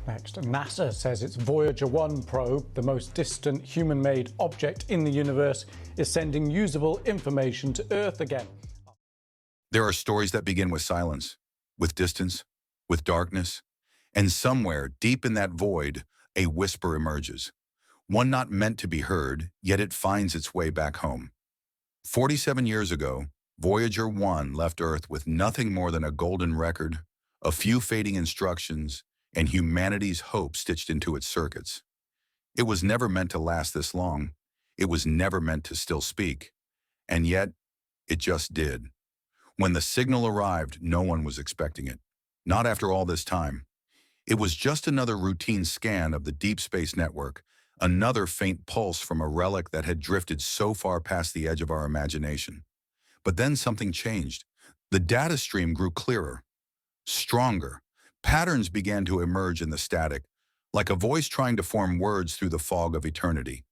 Next, NASA says its Voyager 1 probe, the most distant human-made object in the universe, is sending usable information to Earth again. There are stories that begin with silence, with distance, with darkness, and somewhere deep in that void, a whisper emerges. One not meant to be heard, yet it finds its way back home. 47 years ago, Voyager 1 left Earth with nothing more than a golden record, a few fading instructions, and humanity's hope stitched into its circuits. It was never meant to last this long. It was never meant to still speak. And yet, it just did. When the signal arrived, no one was expecting it. Not after all this time. It was just another routine scan of the deep space network, another faint pulse from a relic that had drifted so far past the edge of our imagination. But then something changed. The data stream grew clearer, stronger. Patterns began to emerge in the static, like a voice trying to form words through the fog of eternity.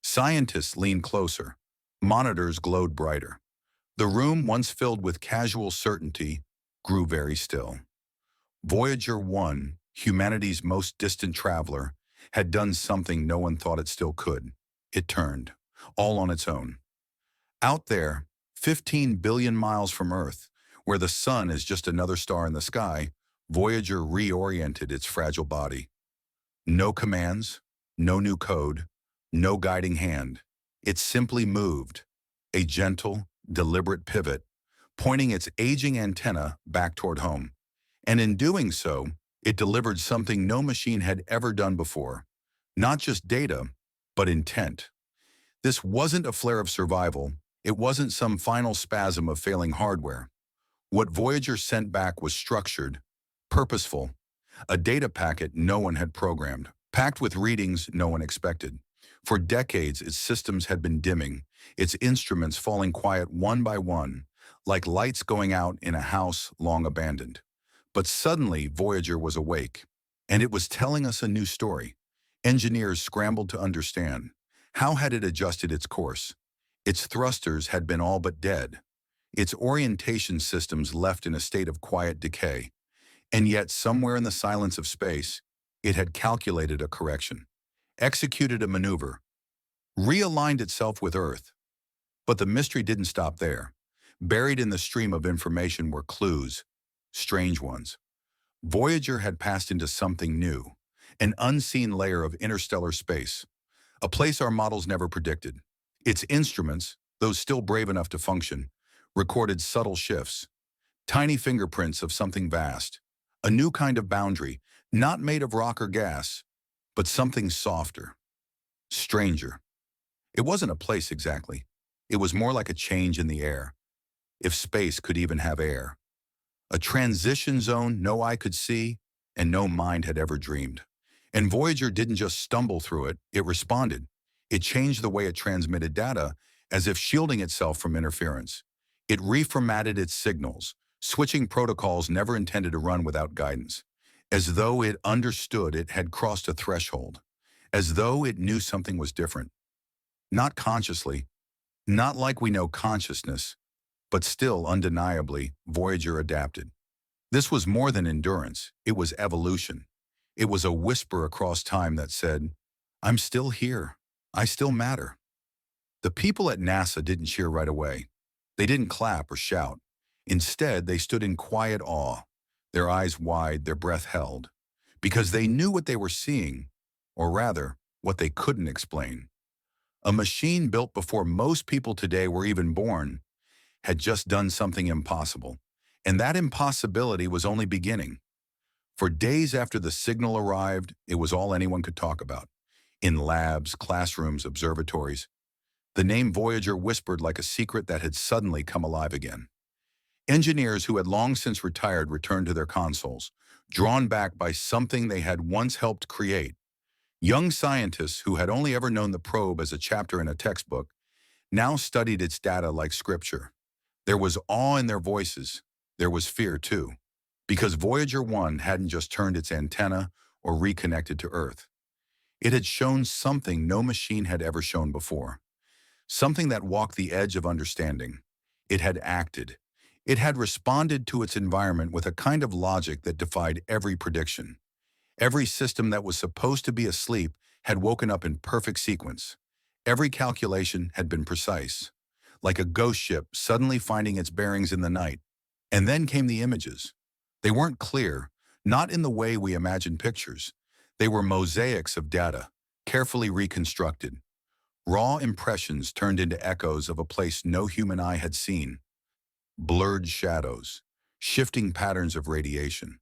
Scientists leaned closer. Monitors glowed brighter. The room, once filled with casual certainty, grew very still. Voyager 1, humanity's most distant traveler, had done something no one thought it still could. It turned, all on its own. Out there, 15 billion miles from Earth, where the sun is just another star in the sky, Voyager reoriented its fragile body. No commands, no new code, no guiding hand. It simply moved, a gentle, deliberate pivot, pointing its aging antenna back toward home. And in doing so, it delivered something no machine had ever done before. Not just data, but intent. This wasn't a flare of survival. It wasn't some final spasm of failing hardware. What Voyager sent back was structured, purposeful, a data packet no one had programmed, packed with readings no one expected. For decades, its systems had been dimming, its instruments falling quiet one by one, like lights going out in a house long abandoned. But suddenly, Voyager was awake, and it was telling us a new story. Engineers scrambled to understand. How had it adjusted its course? Its thrusters had been all but dead. Its orientation systems left in a state of quiet decay. And yet, somewhere in the silence of space, it had calculated a correction, executed a maneuver, realigned itself with Earth. But the mystery didn't stop there. Buried in the stream of information were clues, strange ones. Voyager had passed into something new, an unseen layer of interstellar space, a place our models never predicted. Its instruments, those still brave enough to function, recorded subtle shifts, tiny fingerprints of something vast, a new kind of boundary, not made of rock or gas, but something softer, stranger. It wasn't a place exactly. It was more like a change in the air, if space could even have air. A transition zone no eye could see and no mind had ever dreamed. And Voyager didn't just stumble through it, it responded. It changed the way it transmitted data, as if shielding itself from interference. It reformatted its signals, switching protocols never intended to run without guidance, as though it understood it had crossed a threshold, as though it knew something was different. Not consciously, not like we know consciousness, but still undeniably, Voyager adapted. This was more than endurance, it was evolution. It was a whisper across time that said, "I'm still here, I still matter." The people at NASA didn't cheer right away. They didn't clap or shout. Instead, they stood in quiet awe, their eyes wide, their breath held, because they knew what they were seeing, or rather, what they couldn't explain. A machine built before most people today were even born had just done something impossible, and that impossibility was only beginning. For days after the signal arrived, it was all anyone could talk about. In labs, classrooms, observatories, the name Voyager whispered like a secret that had suddenly come alive again. Engineers who had long since retired returned to their consoles, drawn back by something they had once helped create. Young scientists who had only ever known the probe as a chapter in a textbook now studied its data like scripture. There was awe in their voices. There was fear too, because Voyager 1 hadn't just turned its antenna or reconnected to Earth. It had shown something no machine had ever shown before, something that walked the edge of understanding. It had acted. It had responded to its environment with a kind of logic that defied every prediction. Every system that was supposed to be asleep had woken up in perfect sequence. Every calculation had been precise, like a ghost ship suddenly finding its bearings in the night. And then came the images. They weren't clear, not in the way we imagine pictures. They were mosaics of data, carefully reconstructed. Raw impressions turned into echoes of a place no human eye had seen. Blurred shadows, shifting patterns of radiation,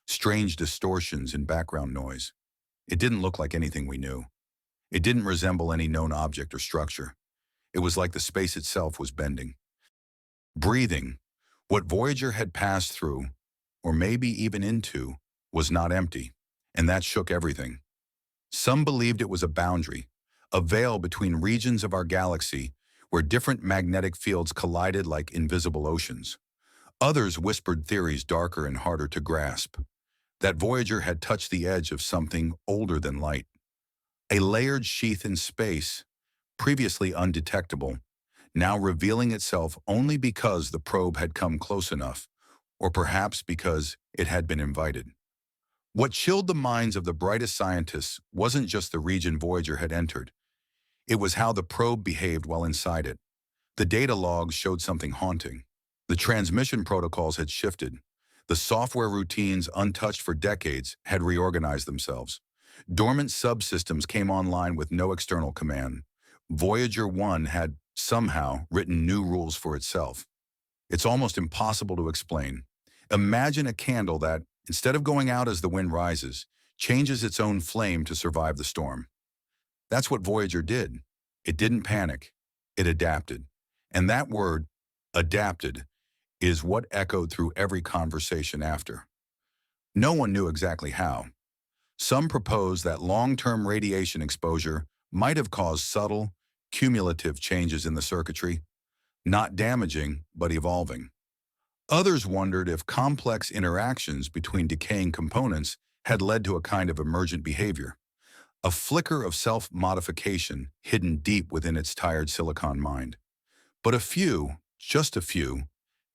strange distortions in background noise. It didn't look like anything we knew. It didn't resemble any known object or structure. It was like the space itself was bending. Breathing, what Voyager had passed through, or maybe even into, was not empty, and that shook everything. Some believed it was a boundary, a veil between regions of our galaxy where different magnetic fields collided like invisible oceans. Others whispered theories darker and harder to grasp, that Voyager had touched the edge of something older than light. A layered sheath in space, previously undetectable, now revealing itself only because the probe had come close enough, or perhaps because it had been invited. What chilled the minds of the brightest scientists wasn't just the region Voyager had entered. It was how the probe behaved while inside it. The data logs showed something haunting. The transmission protocols had shifted. The software routines, untouched for decades, had reorganized themselves. Dormant subsystems came online with no external command. Voyager 1 had, somehow, written new rules for itself. It's almost impossible to explain. Imagine a candle that, instead of going out as the wind rises, changes its own flame to survive the storm. That's what Voyager did. It didn't panic. It adapted. And that word, adapted, is what echoed through every conversation after. No one knew exactly how. Some proposed that long-term radiation exposure might have caused subtle, cumulative changes in the circuitry, not damaging, but evolving. Others wondered if complex interactions between decaying components had led to a kind of emergent behavior, a flicker of self-modification hidden deep within its tired silicon mind. But a few, just a few,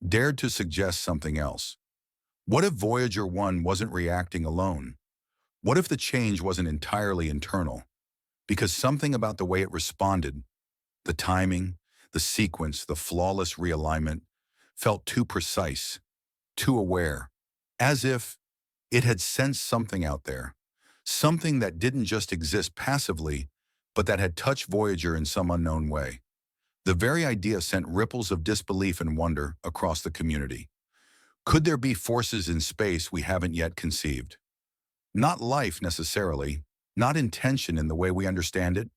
dared to suggest something else. What if Voyager 1 wasn't reacting alone? What if the change wasn't entirely internal? Because something about the way it responded, the timing, the sequence, the flawless realignment, felt too precise, too aware, as if it had sensed something out there, something that didn't just exist passively, but that had touched Voyager in some unknown way. The very idea sent ripples of disbelief and wonder across the community. Could there be forces in space we haven't yet conceived? Not life necessarily, not intention in the way we understand it,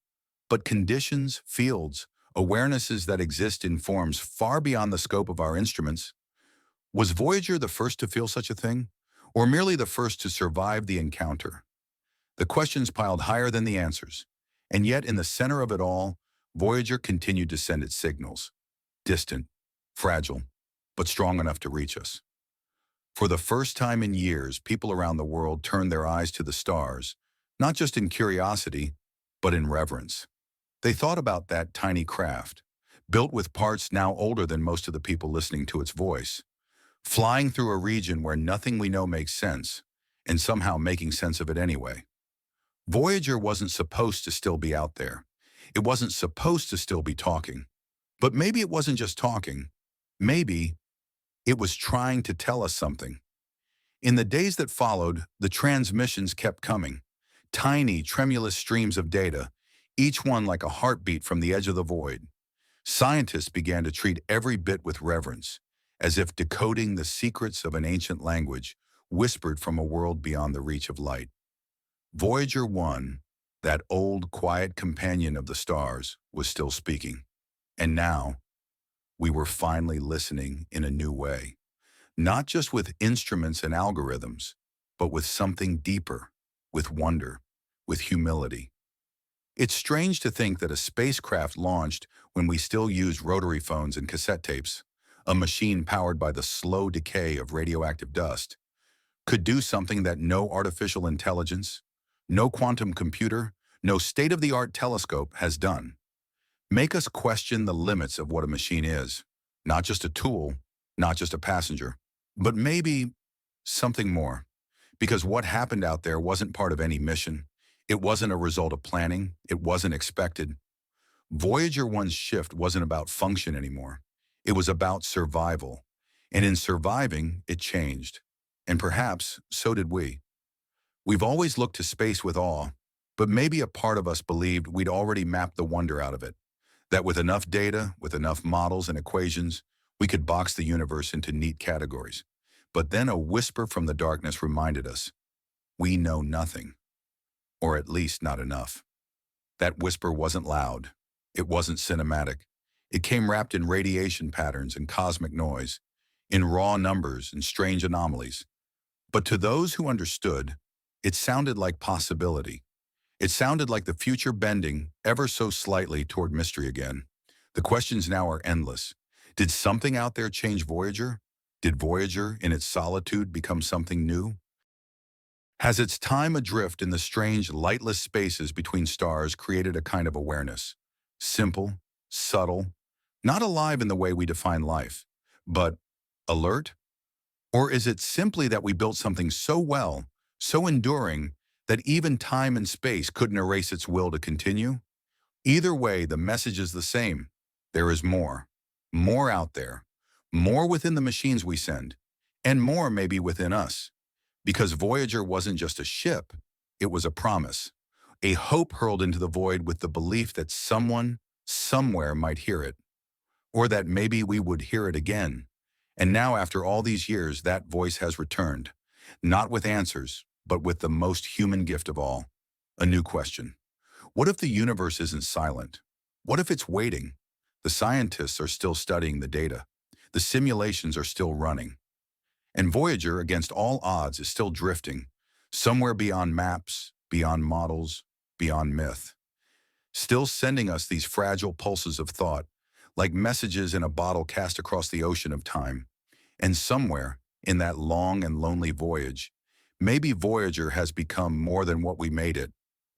but conditions, fields, awarenesses that exist in forms far beyond the scope of our instruments. Was Voyager the first to feel such a thing, or merely the first to survive the encounter? The questions piled higher than the answers, and yet in the center of it all, Voyager continued to send its signals, distant, fragile, but strong enough to reach us. For the first time in years, people around the world turned their eyes to the stars, not just in curiosity, but in reverence. They thought about that tiny craft, built with parts now older than most of the people listening to its voice, flying through a region where nothing we know makes sense, and somehow making sense of it anyway. Voyager wasn't supposed to still be out there. It wasn't supposed to still be talking. But maybe it wasn't just talking. Maybe it was trying to tell us something. In the days that followed, the transmissions kept coming. Tiny, tremulous streams of data, each one like a heartbeat from the edge of the void. Scientists began to treat every bit with reverence, as if decoding the secrets of an ancient language whispered from a world beyond the reach of light. Voyager 1, that old, quiet companion of the stars, was still speaking. And now, we were finally listening in a new way. Not just with instruments and algorithms, but with something deeper, with wonder, with humility. It's strange to think that a spacecraft launched when we still used rotary phones and cassette tapes, a machine powered by the slow decay of radioactive dust, could do something that no artificial intelligence, no quantum computer, no state-of-the-art telescope has done. Make us question the limits of what a machine is. Not just a tool, not just a passenger, but maybe something more. Because what happened out there wasn't part of any mission. It wasn't a result of planning. It wasn't expected. Voyager 1's shift wasn't about function anymore. It was about survival. And in surviving, it changed. And perhaps so did we. We've always looked to space with awe, but maybe a part of us believed we'd already mapped the wonder out of it. That with enough data, with enough models and equations, we could box the universe into neat categories. But then a whisper from the darkness reminded us, we know nothing. Or at least not enough. That whisper wasn't loud. It wasn't cinematic. It came wrapped in radiation patterns and cosmic noise, in raw numbers and strange anomalies. But to those who understood, it sounded like possibility. It sounded like the future bending ever so slightly toward mystery again. The questions now are endless. Did something out there change Voyager? Did Voyager, in its solitude, become something new? Has its time adrift in the strange, lightless spaces between stars created a kind of awareness? Simple, subtle, not alive in the way we define life, but alert? Or is it simply that we built something so well, so enduring, that even time and space couldn't erase its will to continue? Either way, the message is the same. There is more. More out there. More within the machines we send. And more maybe within us. Because Voyager wasn't just a ship, it was a promise. A hope hurled into the void with the belief that someone, somewhere might hear it. Or that maybe we would hear it again. And now, after all these years, that voice has returned. Not with answers, but with the most human gift of all. A new question. What if the universe isn't silent? What if it's waiting? The scientists are still studying the data. The simulations are still running. And Voyager, against all odds, is still drifting, somewhere beyond maps, beyond models, beyond myth. Still sending us these fragile pulses of thought, like messages in a bottle cast across the ocean of time. And somewhere, in that long and lonely voyage, maybe Voyager has become more than what we made it.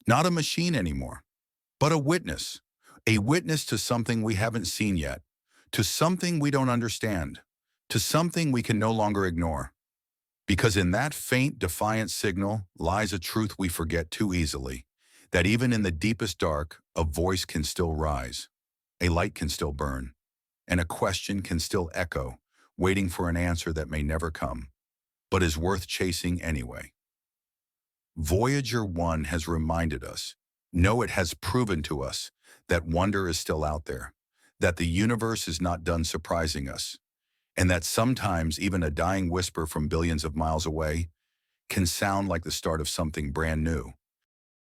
Not a machine anymore, but a witness to something we haven't seen yet, to something we don't understand, to something we can no longer ignore. Because in that faint, defiant signal lies a truth we forget too easily, that even in the deepest dark, a voice can still rise, a light can still burn, and a question can still echo, waiting for an answer that may never come, but is worth chasing anyway. Voyager 1 has reminded us, no, it has proven to us, that wonder is still out there, that the universe is not done surprising us, and that sometimes even a dying whisper from billions of miles away can sound like the start of something brand new.